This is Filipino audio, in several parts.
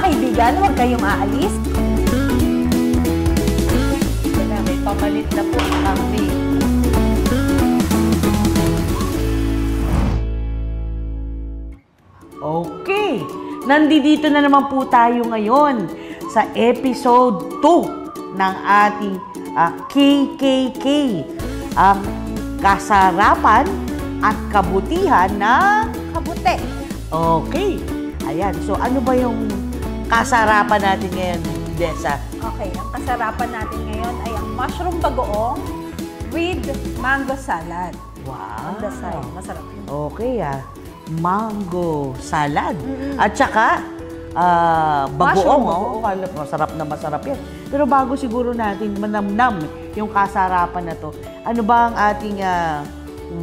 kaibigan, huwag kayong aalis. May pamalit na po ang kambing. Okay, nandito na naman po tayo ngayon sa episode 2 ng ating KKK, ang kasarapan at kabutihan ng Kabute. Okay, ayan. So ano ba yung kasarapan natin ngayon, Dessa? Okay, ang kasarapan natin ngayon ay ang mushroom bagoong with mango salad. Wow. Magdasal, masarap yun. Okay mango salad. At saka, bagoong. Oh, masarap na masarap yan. Pero bago siguro natin manamnam yung kasarapan na to, ano ba ang ating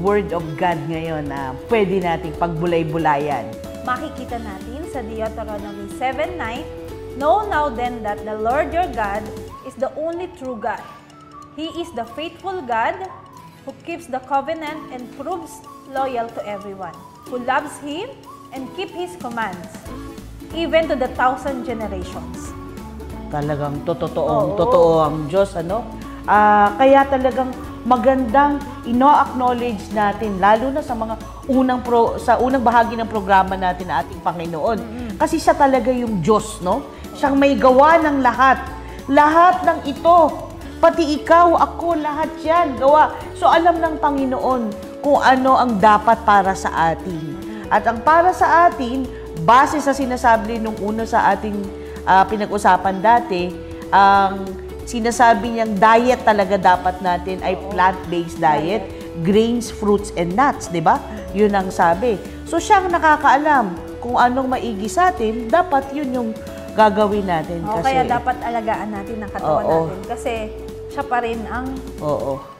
word of God ngayon na pwede nating pagbulay-bulayan? Makikita natin sa Deuteronomy 7:9, "Know now then that the Lord your God is the only true God. He is the faithful God who keeps the covenant and proves loyal to everyone who loves Him and keep His commands, even to the 1,000 generations." Talagang totoo ang Diyos, ano? Kaya talagang magandang ino-acknowledge natin, lalo na sa mga unang bahagi ng programa natin na ating Panginoon. Kasi siya talaga yung Diyos, no? Siyang may gawa ng lahat. Lahat ng ito, pati ikaw, ako, lahat yan, gawa. So alam ng Panginoon kung ano ang dapat para sa atin. At ang para sa atin, base sa sinasabi nung una sa ating pinag-usapan dati, ang sinasabi niyang diet talaga dapat natin ay plant-based diet, grains, fruits, and nuts, di ba? Yun ang sabi. So, siyang nakakaalam kung anong maigi sa atin, dapat yun yung gagawin natin. Kasi, kaya dapat alagaan natin ang katawan natin. Kasi siya pa rin ang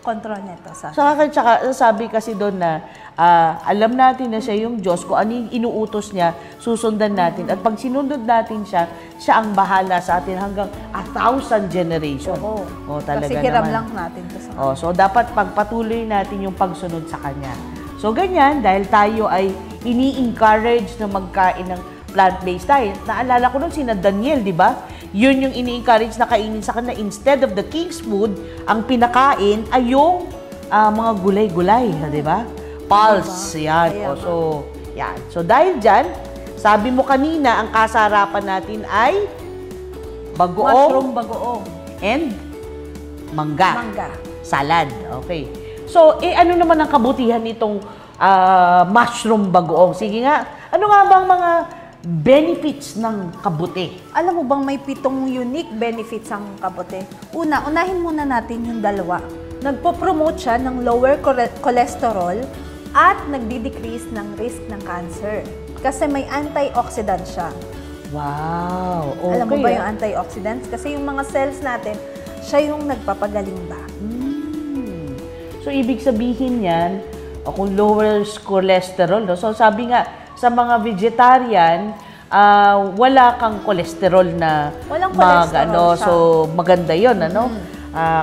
control nito. Saka sabi kasi doon na alam natin na siya yung Diyos, kung ano yung inuutos niya, susundan natin. At pag sinunod natin siya, siya ang bahala sa atin hanggang 1,000 generation. Talaga kasi hiram naman. lang natin to sa so dapat pagpatuloy natin yung pagsunod sa Kanya. So ganyan, dahil tayo ay ini-encourage na magkain ng plant-based diet. Naalala ko nun sina Daniel, di ba? Yun yung ini-encourage na kainin sa kanila. Instead of the king's food, ang pinakain ay yung mga gulay-gulay, di ba? Pulse, yan. Yan. So dahil dyan, sabi mo kanina, ang kasarapan natin ay bagoong, mushroom bagoong, and mangga. Salad. Okay. So, ano naman ang kabutihan nitong mushroom bagoong? Sige nga, ano nga bang mga benefits ng kabute? Alam mo bang may 7 unique benefits ang kabute? Unahin muna natin yung dalawa. Nagpo-promote siya ng lower cholesterol at nagdi-decrease ng risk ng cancer. Kasi may antioxidant siya. Wow! Okay. Alam mo ba yung antioxidants? Kasi yung mga cells natin, siya yung nagpapagaling ba? So, ibig sabihin yan, kung lower cholesterol, no? So, sabi nga, sa mga vegetarian, wala kang cholesterol na walang cholesterol so maganda yun, ano?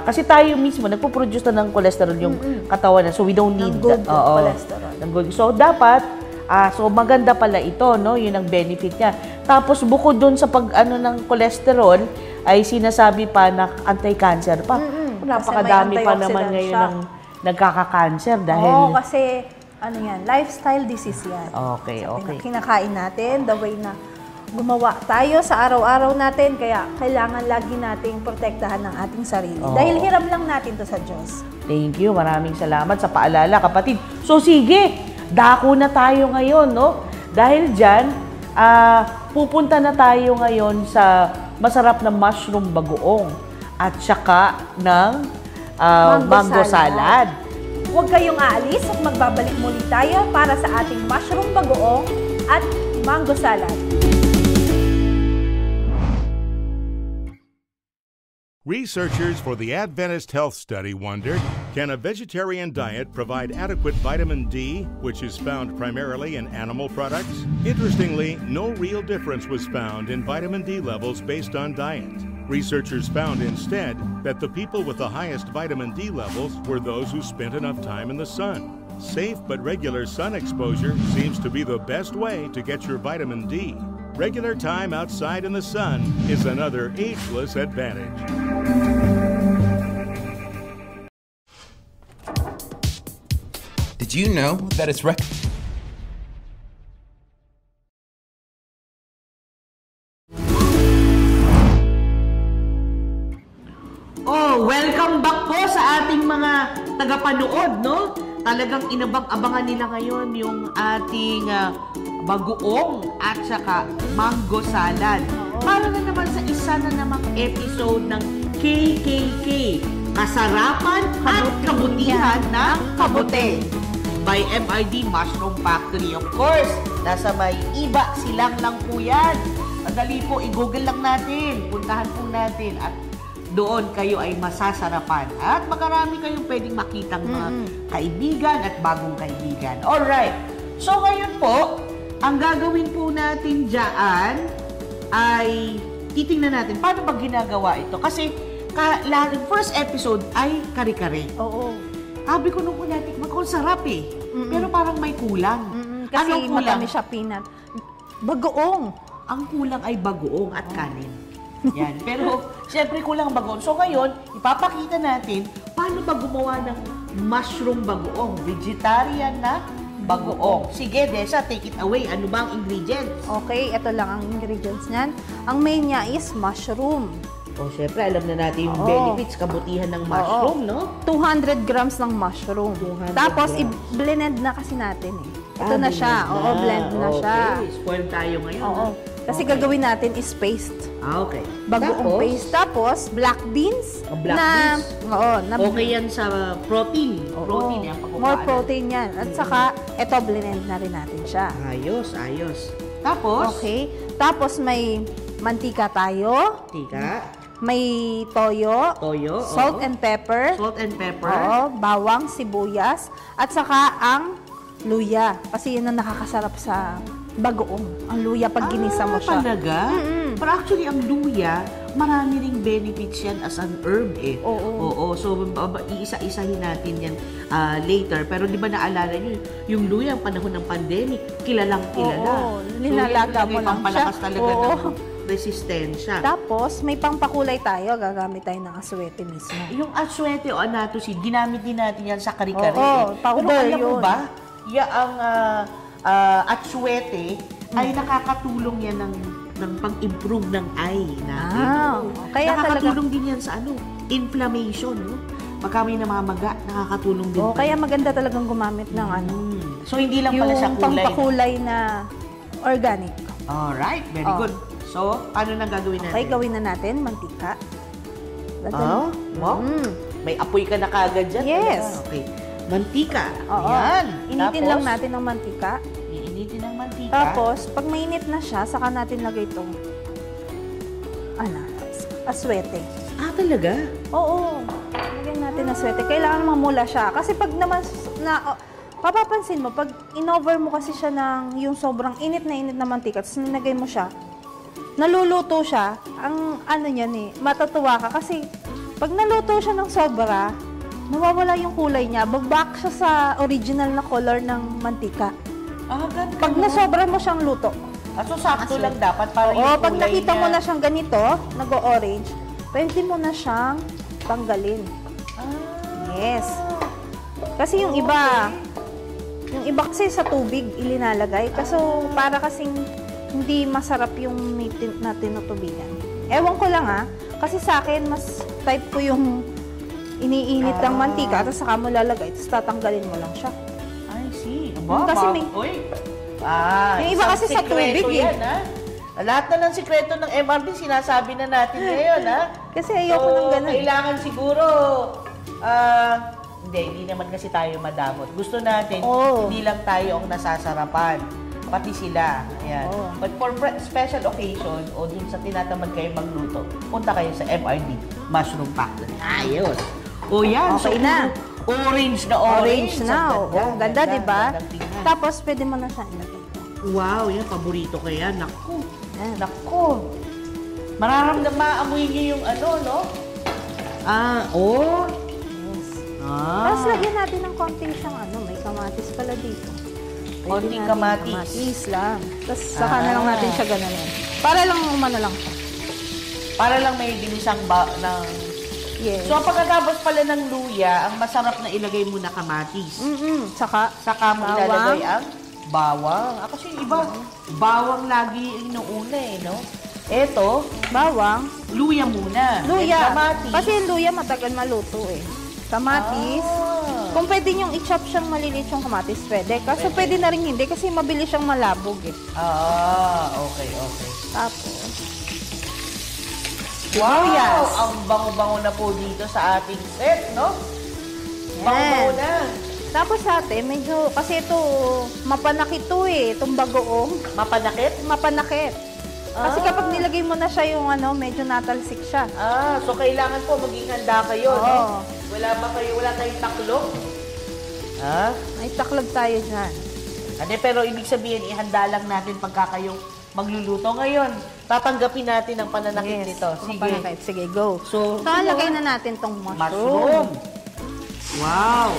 Kasi tayo mismo, nagpo-produce na ng cholesterol yung katawan na, so we don't need good cholesterol. So, dapat, so maganda pala ito, no? Yun ang benefit niya. Tapos, bukod dun sa ng cholesterol, ay sinasabi pa na anti-cancer pa. Napakadami pa naman ngayon ng nagkaka-cancer dahil... kasi lifestyle disease yan. Okay. Kinakain natin, the way na gumawa tayo sa araw-araw natin, kaya kailangan lagi nating protektahan ng ating sarili. Dahil hiram lang natin to sa Diyos. Thank you. Maraming salamat sa paalala, kapatid. So, sige, dako na tayo ngayon, no? Dahil dyan, pupunta na tayo ngayon sa masarap na mushroom bagoong at saka ng mango salad. Huwag kayong aalis at magbabalik muli tayo para sa ating mushroom bagoong at mango salad. Researchers for the Adventist Health Study wondered, can a vegetarian diet provide adequate vitamin D, which is found primarily in animal products? Interestingly, no real difference was found in vitamin D levels based on diet. Researchers found instead that the people with the highest vitamin D levels were those who spent enough time in the sun. Safe but regular sun exposure seems to be the best way to get your vitamin D. regular time outside in the sun is another ageless advantage. Did you know that it's Welcome back po sa ating mga tagapanood, no? Talagang inabang-abangan nila ngayon yung ating bagoong at saka mango salad. Para na naman sa isa na namang episode ng KKK, Kasarapan at Kabutihan ng Kabute by MRD Mushroom Factory. Of course, nasa may iba silang lang po yan. Madali po, i-google lang natin, puntahan po natin at doon kayo ay masasarapan at makarami kayong pwedeng makitang mga kaibigan at bagong kaibigan. Alright, so ngayon po, ang gagawin po natin dyan ay titingnan natin paano ba ginagawa ito. Kasi first episode ay kare-kare. Oo. Sabi ko nung una, kung sarap eh. Pero parang may kulang. Kasi Anong kulang? matami siya peanut. Bagoong. Ang kulang ay bagoong at kanin. Yan. Pero, siyempre kulang bagoong. So ngayon, ipapakita natin paano ba gumawa ng mushroom bagoong. Vegetarian na bagoong. Sige, Desa, take it away. Ano ba ang ingredients? Okay, ito lang ang ingredients niyan. Ang main niya is mushroom. O, siyempre, alam na natin yung Oo. benefits, kabutihan ng mushroom, no? 200 grams ng mushroom. 200 Tapos, grams. i-blend na kasi natin eh. Ito na siya. blend Oo, blend na siya. Okay, spoil tayo ngayon. Oo. Kasi Okay. gagawin natin is paste. Okay. Bagoong Tapos, paste. Tapos, black beans. Black beans. Oo. Okay yan sa protein. Protein yan. More protein yan. At saka, ito, blend na rin natin siya. Ayos, ayos. Tapos, Okay. Tapos, may mantika tayo. tika, May toyo. toyo, Salt oo. and pepper. Salt and pepper. Oo, bawang, sibuyas, at saka ang luya. Kasi yun ang nakakasarap sa bagoong. Ang luya pag ginisa mo siya. Talaga? Pero actually, ang luya, marami ring benefits yan as an herb eh. Oo. So, iisa-isahin natin yan later. Pero di ba naalala niyo, yung luya, ang panahon ng pandemic, kilalang kilala. Oo, linalaga mo lang siya. Pampalakas talaga Oo. ng resistensya. Tapos, may pangpakulay tayo. Gagamit tayo ng aswete mismo. Yung aswete o anatosid, ginamit din natin yan sa kare-kare. Oo, powder Pero alam mo yun. ba, ang aswete ay nakakatulong yan ng pang-improve ng eye natin. Ah, Oo. kaya nakakatulong din yan sa inflammation. No? Pagka may namamaga, nakakatulong din. Oo, kaya maganda talagang gumamit ng So, hindi lang pala siya yung kulay. pangpakulay na organic. Alright, very Oh. good. So, paano nang gagawin natin? Okay, gawin na natin mantika. Wow. May apoy ka na kagad dyan. Yes. Talaga. Okay. Mantika. Oo. Yan. Initin Tapos, lang natin ng mantika. Iinitin ng mantika. Tapos, pag mainit na siya, saka natin lagay itong aswete. Talaga? Oo. Lagyan natin aswete. Kailangan mamula siya. Kasi pag naman, papapansin mo, pag in-over mo kasi siya ng yung sobrang init na mantika, tapos nilagay mo siya, naluluto siya, ang niyan eh, matatuwa ka. Kasi pag naluto siya ng sobra, nawawala yung kulay niya. Babak siya sa original na color ng mantika. Ganda. Pag nasobra mo siyang luto. So, sakto lang dapat para Oo, yung pag kulay nakita mo niya. na siyang ganito, nag-orange, pwede mo na siyang tanggalin. Yes. Kasi yung iba kasi sa tubig ilinalagay. Kaso para kasing hindi masarap yung na tinutubigan. Ewan ko lang kasi sa akin mas type ko yung iniinit ng mantika, tapos saka mo lalagay, tapos tatanggalin mo lang siya. I see. Kasi may- Uy. Yung iba isang kasi sa tubig, sikreto yan, Lahat na ng sikreto ng MRD, sinasabi na natin ngayon, Kasi ayoko ng ganun. Kailangan siguro, hindi naman kasi tayo madamot. Gusto natin, hindi lang tayo ang nasasarapan. Pati sila. Ayan. But for special occasion, o dun sa tinatamad kayo magluto, punta kayo sa MRD Mushroom Factory. Ayos! O yan, Okay na. Orange na Orange na. Ang Oo, ganda, di ba? gandang tingnan. Tapos pwede mo na siya ilagay. Wow, yan, paborito ko yan. Naku, Yan. naku. Maamoy niyo yung no? Yes. Tapos lagyan natin ng konti siyang may kamatis pala dito. Konting natin kamatis. Kamatis lang. Tapos saka na lang natin siya gananin. Para lang umano lang siya. Para lang may binisang ng... Yes. So, pagkatapos pala ng luya, ang masarap na ilagay mo na kamatis. Saka mo bawang. ilalagay ang bawang. Kasi yung iba, bawang lagi inuuna no? Eto, Bawang. luya muna. Luya. And kamatis. Kasi yung luya matagal maluto eh. Kamatis. Kung pwede niyong i-chop siyang maliliit yung kamatis, pwede. Kaso pwede na rin hindi kasi mabilis siyang malabog eh. Okay. Tapos, Wow! sibuyas. Ang bango-bango na po dito sa ating set, no? Bango-bango na. Tapos ate, medyo, kasi ito, mapanakit to eh, itong bagoong. Mapanakit? Mapanakit. Kasi kapag nilagay mo na siya yung medyo natalsik siya. So kailangan po maging handa kayo, Oo. no? Wala tayong taklo? May taklog tayo dyan. Pero ibig sabihin, ihanda lang natin pagka kayong magluluto. Ngayon, tatanggapin natin ang pananakit nito. Sige. Mapanakit. Sige, go. So, lagay na natin tong mushroom. mushroom. Wow!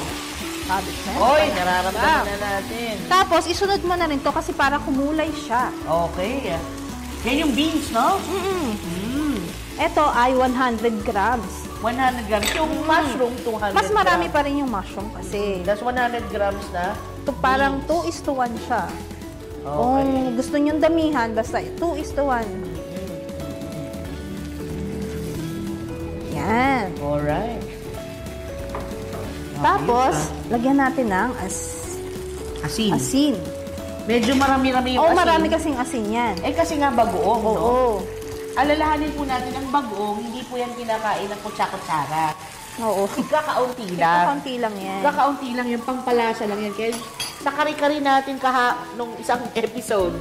Sabit na. Oy, nararamdaman na natin. Tapos, isunod mo na rin to kasi para kumulay siya. Okay. Yan yung beans, no? Ito ay 100 grams. 100 grams. Yung mushroom, 200 Mas marami grams. pa rin yung mushroom kasi. That's 100 grams na. Ito parang 2:1 siya. Okay. Kung gusto nyong damihan, basta 2:1. Yan. Alright. Tapos, lagyan natin ng Asin. asin. Medyo marami-rami yung Oo, asin. marami kasing asin yan. Kasi nga bagoong, no? Oo. Alalahanin po natin, ang bagoong, hindi po yan kinakain ng kutsa-kutsara. Oo. Kakaunti lang. Kakaunti lang yan. Kakaunti lang yung pangpalasa lang yan. Kaya sa kari-kari natin nung isang episode,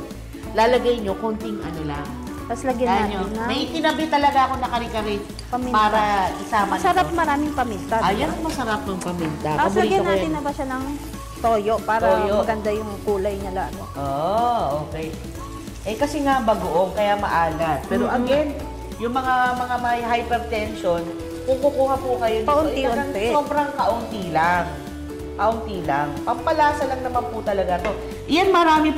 lalagay nyo konting lang. Tapos lagyan Yan natin yun. ng May tinabi talaga ako na kari-kari paminta. para isama Masarap nito. maraming paminta. Ayan ang masarap ng paminta. Tapos Paborito lagyan ko natin yan. na ba siya ng toyo para Toyo. maganda yung kulay niya lalo. Okay. Kasi nga bagoong, kaya maalat. Pero again, yung mga may hypertension, kung kukuha po kayo dito, Paunti-unti. Sobrang kaunti lang. Kaunti lang. Pampalasa lang naman po talaga to. Iyan, marami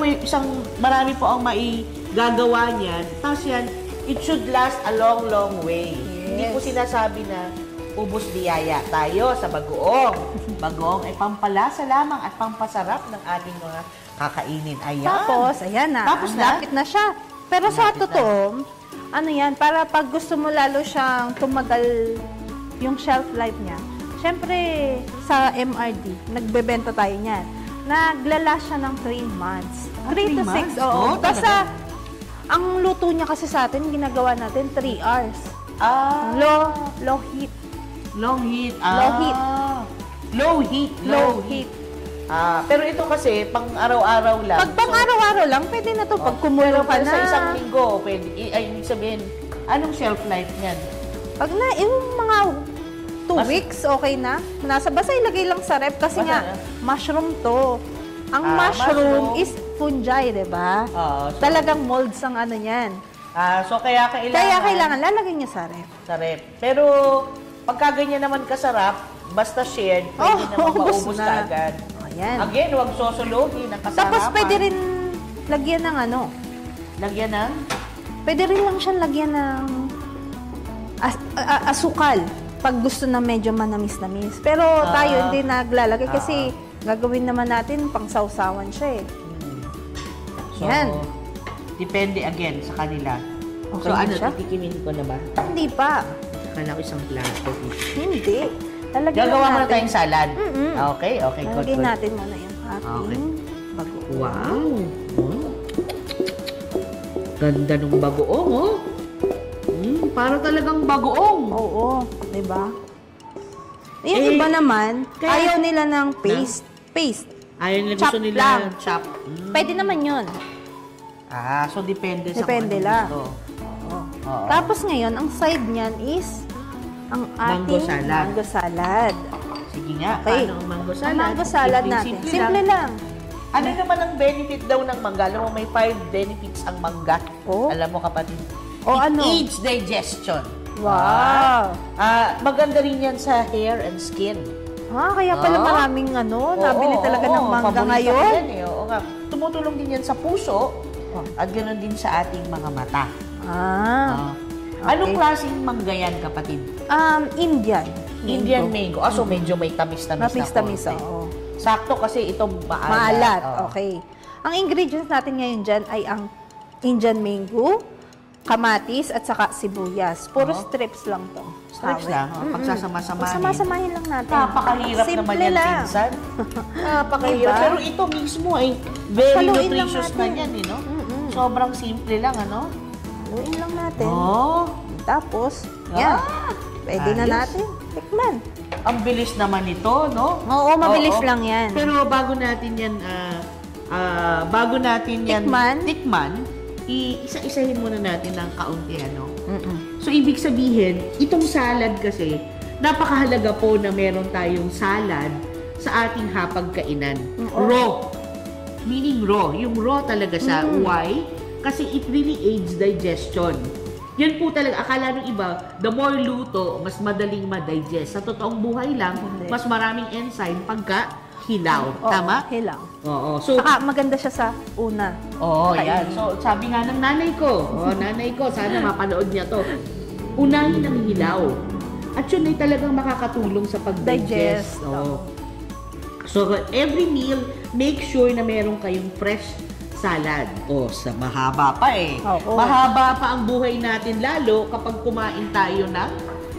po ang maigagawa niyan. Tapos yan, it should last a long, long way. Hindi po sinasabi na ubos biyaya tayo sa bagoong. Bagoong ay pampalasa lamang at pampasarap ng ating mga kakainin. Ayan. Tapos, ayan na. Tapos na? Lapit na siya. Pero sa Lapit na. totoo, yan, para pag gusto mo lalo siyang tumagal yung shelf life niya, syempre, sa MRD, nagbebenta tayo niyan. Naglala siya ng 3 months. 3 to 6, oo. Basta, ang luto niya kasi sa atin, ginagawa natin 3 hours. Low heat. Long heat. Low heat. Low heat. Low heat. Pero ito kasi, pang araw-araw lang. Pag pang araw-araw lang, pwede na to. Pag kumulo ka Pero na. sa isang linggo, pwede. Ibig sabihin, anong shelf life niyan? Pag na, yung mga 2 weeks, okay na. Basta ilagay lang sa rep kasi Basta nga, na. mushroom to. Ang mushroom is fungi, di ba? Talagang molds ang niyan. So, kaya Kailangan lalagay niya sa rep. sa rep. Pero, pagka ganyan naman kasarap, basta shared, pwede naman ubos maubos na. ka agad. Ayan. Again, huwag sosologin ang kasarapan. Tapos pwede rin lagyan ng Lagyan ng? Pwede rin lang siyang lagyan ng asukal. Pag gusto na medyo manamis-namis. Pero tayo hindi naglalagay kasi gagawin naman natin pang sausawan siya eh. So, Yan. depende again sa kanila. Okay So, na ano, siya? titikimin ko na ba? Hindi pa. Kala ko isang plato. Hindi. Lalagyan Gagawa muna natin. tayong salad. Mm-mm. Okay, good, Lalagyan good. natin muna yung ating bagoong. Wow! Ganda ng bagoong, oh. Para talagang bagoong. Oo, di ba? Yung iba naman, ayaw nila ng paste. Ayaw nila, Chop gusto nila lang. chop. Pwede naman yun. So depende sa Depende kung ano lang. gusto. Oo. Tapos ngayon, ang side niyan is ang Mango ating salad. mango salad. Sige nga, Okay. paano ang mango salad? Ang mango salad natin. Simple lang. Ano naman ang benefit daw ng mangga? Alam mo, may 5 benefits ang mangga. Oh. Alam mo, kapatid. O It ano? aids digestion. Wow! Maganda rin yan sa hair and skin. Kaya pala maraming nabili talaga ng mangga paborito ko ngayon. yan eh. Oo nga. tumutulong din yan sa puso at ganoon din sa ating mga mata. Anong klaseng mangga yan, kapatid? Indian. Indian mango. So medyo may tamis-tamis na Tamis-tamis, konti. oo. Sakto kasi itong maalat. Maalat, okay. Ang ingredients natin ngayon dyan ay ang Indian mango, kamatis, at saka sibuyas. Puro strips lang to. Strips lang. Pagsasama-samahin. Pagsama-samahin lang natin. Napakahirap Simple naman yan, lang. pinsan. Napakahirap. Diba? Pero ito mismo ay very Haluin lang nutritious na natin. yan, no? Sobrang simple lang, ano? Haluin lang natin. Tapos, yan. Pwede na Ayos. natin. Tikman. Ang bilis naman ito, no? Oo, mabilis lang yan. Pero bago natin yan, tikman, isa-isahin muna natin ng kaunti, ano? So, ibig sabihin, itong salad kasi, napakahalaga po na meron tayong salad sa ating hapagkainan. Raw. Meaning raw. Yung raw talaga siya. Why? Kasi it really aids digestion. Yan po talaga. Akala ng iba, the more luto, mas madaling ma-digest. Sa totoong buhay lang, mas maraming enzyme pagka hilaw. Tama? Hilaw. Oo. So, Saka maganda siya sa una. yan. So, sabi nga ng nanay ko, sana mapanood niya to. Unahin ang hilaw. At yun ay talagang makakatulong sa pag-digest. So, every meal, make sure na meron kayong fresh salad. Sa mahaba pa Mahaba pa ang buhay natin lalo kapag kumain tayo ng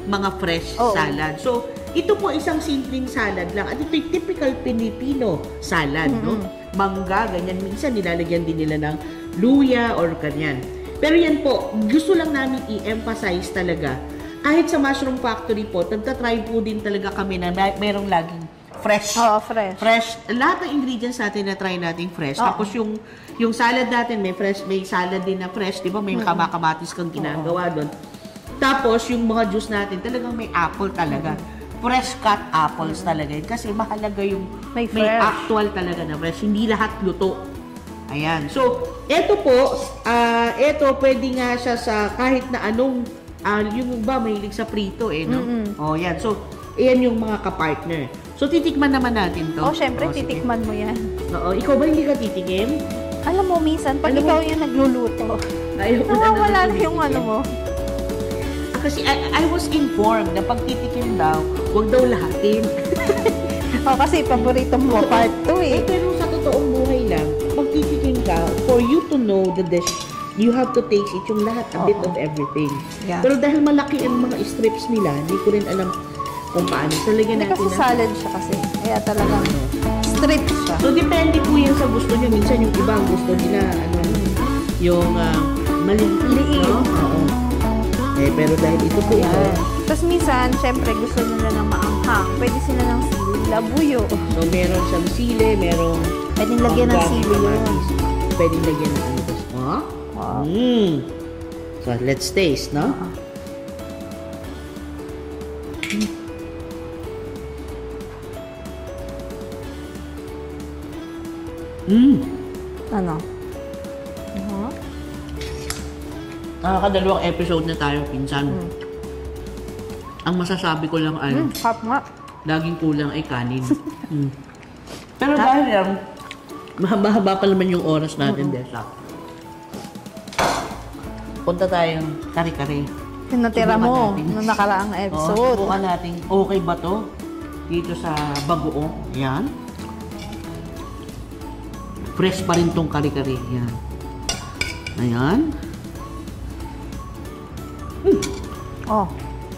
mga fresh salad. So, ito po isang simpleng salad lang. At ito'y typical Filipino salad, no? Mangga, ganyan. Minsan nilalagyan din nila ng luya or ganyan. Pero yan po, gusto lang namin i-emphasize talaga. Kahit sa Mushroom Factory po, nagtatry po din talaga kami na merong laging fresh. Fresh. Lahat ng ingredients natin na try natin fresh. Tapos yung salad natin, may salad din na fresh, 'di ba? May kamatis kang ginagawa doon. Tapos yung mga juice natin, talagang may apple talaga. Fresh cut apples talaga yun. Kasi mahalaga yung may actual talaga na fresh. Hindi lahat luto. Ayan. So, eto po, pwede nga siya sa kahit na anong, yung ba, mahilig sa prito no? Yan. So, ayan yung mga kapartner. So, titikman naman natin to. Syempre, titikman mo yan. Ikaw ba hindi ka titikim? Alam mo, minsan, pag ikaw yung nagluluto, nawawala na yung ano mo. Kasi I was informed na pag titikim daw, huwag daw lahatin. Kasi paborito mo part 2 Pero sa totoong buhay lang, pag titikim ka, for you to know the dish, you have to taste it, yung lahat, a bit of everything. Yeah. Pero dahil malaki ang mga strips nila, hindi ko rin alam kung paano. Talagyan natin kasi salad siya kasi. Kaya talagang strips siya. So, depende po yan sa gusto nyo. Minsan yung iba, ang gusto nila, yung maliliit. No? Pero dahil ito po yan. Tapos minsan, syempre, gusto nila ng maanghang. Pwede sila ng sili, labuyo. So, meron siyang sili, merong Pwedeng lagyan ng sili yun. Pwedeng lagyan ng ano. Wow. So, let's taste, no? Ano? Nakakadalawang episode na tayo, pinsan. Ang masasabi ko lang ay, Hap nga. laging kulang ay kanin. Pero dahil lang, mahaba pa naman yung oras natin, Desa. Punta tayong kare-kare. Yung natira Subukan mo natin. nung nakaraang episode. Subukan natin, okay ba to? Dito sa Bagoong. Yan. Fresh pa rin tong kare-kare. Yan. Ayan.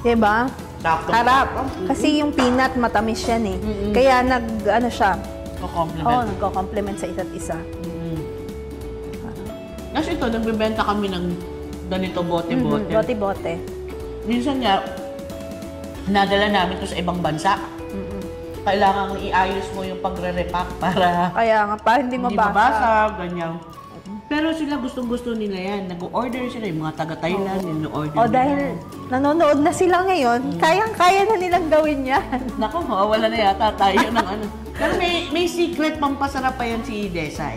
Diba? Sakto. Harap. Kasi yung peanut, matamis yan Kaya siya. Compliment. Nagko-complement sa isa't isa. Kasi ito, nagbibenta kami ng ganito bote-bote. Bote-bote. Minsan nga, nadala namin to sa ibang bansa. Kailangan iayos mo yung pagre-repack para Kaya nga, para hindi mabasa. mabasag, ganyan. Pero sila gustong-gusto nila yan. Nag-order sila, yung mga taga-Thailand, yung order nila. Dahil nanonood na sila ngayon, kayang-kaya na nilang gawin yan. Naku, wala na yata tayo ng ano. Pero may secret pampasarap pa yan si Desa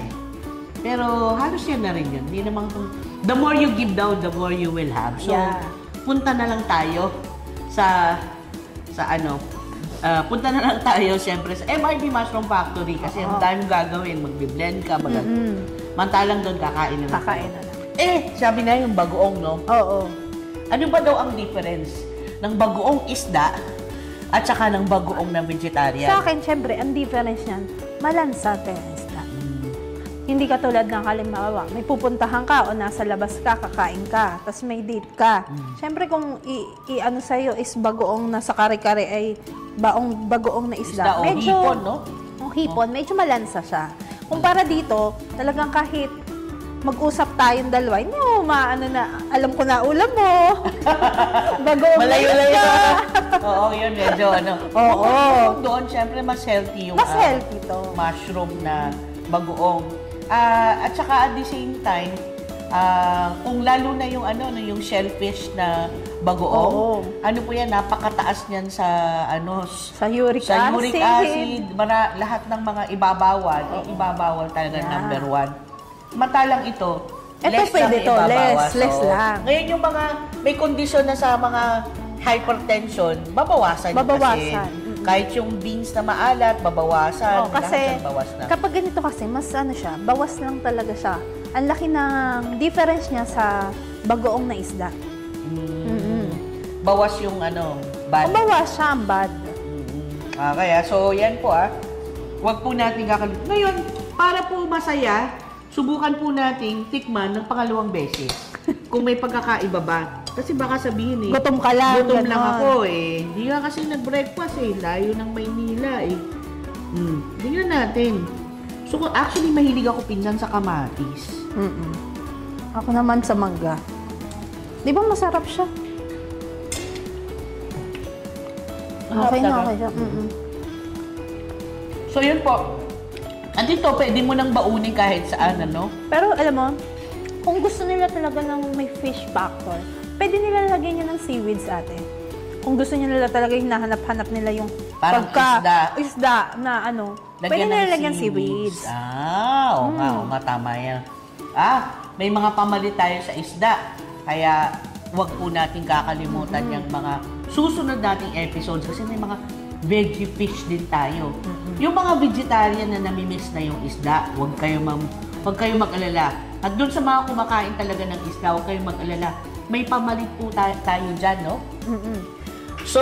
Pero halos yan na rin yun. Hindi naman the more you give daw, the more you will have. So, punta na lang tayo sa punta na lang tayo siyempre sa MRD Mushroom Factory kasi ang daming gagawin. Magbi-blend ka, mantalang doon kakain na lang. Kakain na lang. Sabi na yung bagoong, no? Oo. Ano ba daw ang difference ng bagoong isda at saka ng bagoong na vegetarian? Sa akin, syempre, ang difference niyan, malansa kaya isda. Hindi ka tulad ng halimbawa, may pupuntahan ka o nasa labas ka, kakain ka, tapos may date ka. Syempre, kung i-ano sa'yo is bagoong na sa kare-kare ay bagoong na isda. O hipon, no? Ang hipon, medyo malansa siya. Kumpara dito, talagang kahit mag-usap tayong dalawa, hindi mo maano na, alam ko na ulam mo. Bagoong Malayo-layo. Oo, yun, medyo ano. Oo. Doon, syempre, mas healthy yung Mas healthy to. mushroom na bagoong. At saka at the same time, kung lalo na yung ano, yung shellfish na bagoong, ano po yan, napakataas niyan sa ano, sa uric acid. Lahat ng mga ibabawal talaga number 1. Matalang ito, less pwede lang to, ibabawas. less lang. Ngayon yung mga may kondisyon na sa mga hypertension, babawasan. Kasi kahit yung beans na maalat, babawasan. Kasi bawas na. kapag ganito kasi, mas ano siya, bawas lang talaga siya. Ang laki ng difference niya sa bagoong na isda. Bawas yung ano, bad. Bawas siya ang bad. Kaya, so yan po huwag po natin kakalimutan. Ngayon, para po masaya, subukan po nating tikman ng pangalawang beses. Kung may pagkakaiba ba. Kasi baka sabihin Gutom ka lang. Gutom lang ganon. ako Hindi nga kasi nag-breakfast layo ng Maynila Tingnan natin. So actually mahilig ako pinsan sa kamatis. Ako naman sa mangga. Di ba masarap siya? Okay na, okay siya. So yun po. Andito, pwede mo nang baunin kahit saan, ano? Pero alam mo, kung gusto nila talaga ng may fish factor, pwede nila lagyan niya ng seaweeds ate. Kung gusto nila talaga hinahanap-hanap nila yung parang isda na ano, pwede nila lagyan seaweeds. Oo nga, tama yan. May mga pamalit tayo sa isda. Kaya, huwag po natin kakalimutan yung mga susunod nating episodes kasi may mga veggie fish din tayo. Yung mga vegetarian na namimiss na yung isda, huwag kayo mag-alala. At doon sa mga kumakain talaga ng isda, huwag kayong mag-alala. May pamalit po tayo dyan, no? So,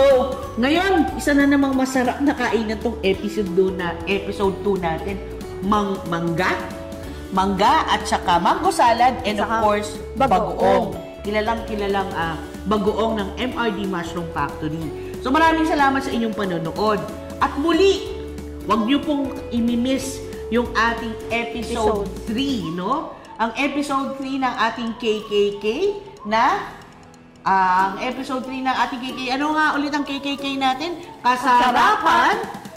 ngayon, isa na namang masarap na kainan tong episode 2 natin. Mangga at saka mango salad and of course, bagoong. Kilalang bagoong ng MRD Mushroom Factory. So maraming salamat sa inyong panonood. At muli, huwag niyo pong imimiss yung ating episode 3, no? Ang episode 3 ng ating KKK ang episode 3 ng ating KKK. Ano nga ulit ang KKK natin? Kasarapan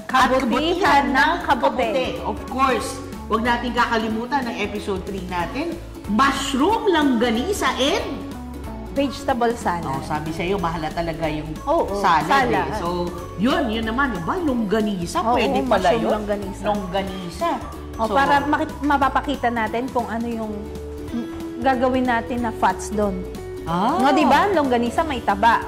at kabutihan ng kabute. Of course, huwag natin kakalimutan ng episode 3 natin, mushroom, langganisa, and vegetable salad. Sabi sa iyo, mahala talaga yung salad. So, yun naman. Longganisa, pwede pala yun. Longganisa. So, para mapapakita natin kung ano yung gagawin natin na fats doon. No, di ba? Longganisa may taba.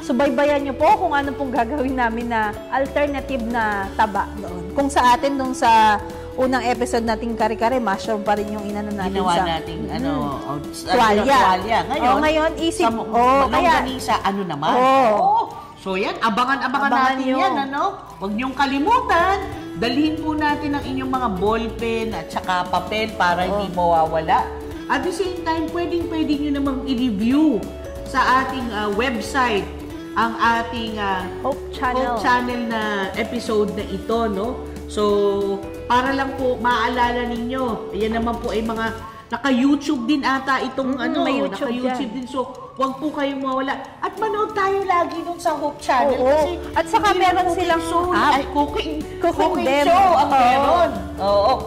Subaybayan niyo po kung ano pong gagawin namin na alternative na taba doon. Kung sa atin doon sa unang episode nating kare-kare, mushroom pa rin yung inano natin ginawa sa nating tuwalya. Ngayon isip longganisa, ano naman? So yan, abangan natin yan, ano? Huwag niyong kalimutan, dalhin po natin ang inyong mga ballpen at saka papel para hindi mawawala. At the same time, pwede nyo namang i-review sa ating website ang ating Hope Channel na episode na ito, no? So, para lang po maaalala ninyo, ayan naman po ay mga naka-YouTube din ata itong naka-YouTube din. So, huwag po kayong mawala. At manood tayo lagi dun sa Hope Channel. Kasi at saka meron silang cooking them. show ang meron.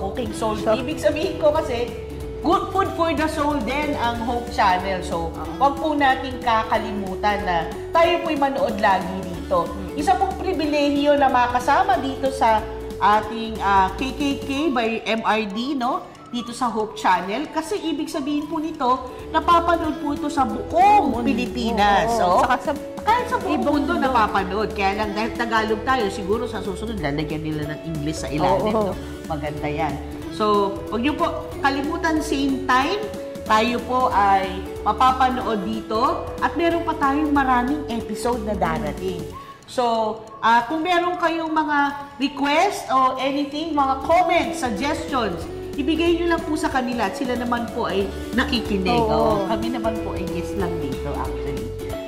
Cooking soul. Ibig sabihin ko kasi, good food for the soul din ang Hope Channel. So, huwag po natin kakalimutan na tayo po'y manood lagi dito. Isa pong pribilehiyo na makasama dito sa ating KKK by MRD, no? dito sa Hope Channel kasi ibig sabihin po nito, napapanood po ito sa buong Pilipinas. Oo. So, Saka kahit sa buong ibang mundo mundo. napapanood. Kaya lang dahil Tagalog tayo, siguro sa susunod lalagyan nila ng English sa ilalim. Oo. No? Maganda yan. So, huwag niyo po kalimutan same time, tayo po ay mapapanood dito at meron pa tayong maraming episode na darating. So, kung meron kayong mga request o anything, mga comments, suggestions, ibigay nyo lang po sa kanila at sila naman po ay nakikinig. Oo. Kami naman po ay guest lang dito actually.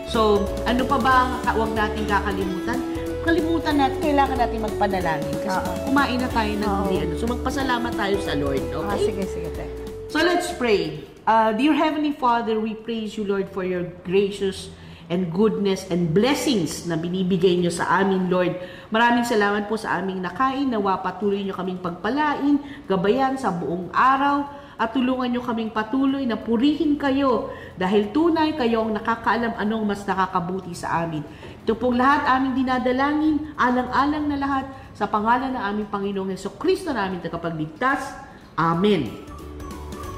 So, ano pa ba ang huwag natin kakalimutan? Kalimutan natin, kailangan natin magpanalangin kasi kumain na tayo ng hindi ano. So, magpasalamat tayo sa Lord. Okay? Sige, te. So, let's pray. Dear Heavenly Father, we praise you, Lord, for your gracious and goodness and blessings na binibigay nyo sa amin, Lord. Maraming salamat po sa aming nakain. Nawa patuloy nyo kaming pagpalain, gabayan sa buong araw, at tulungan nyo kaming patuloy na purihin kayo dahil tunay kayo ang nakakaalam anong mas nakakabuti sa amin. Ito pong lahat aming dinadalangin, alang-alang na lahat, sa pangalan ng aming Panginoong Hesukristo na aming tagapagligtas. Amen.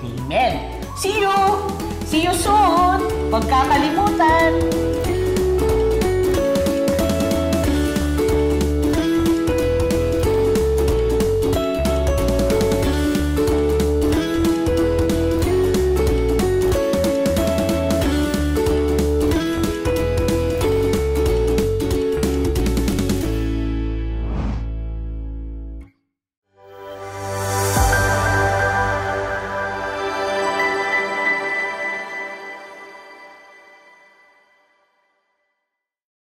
Amen. See you! See you soon! Huwag kakalimutan!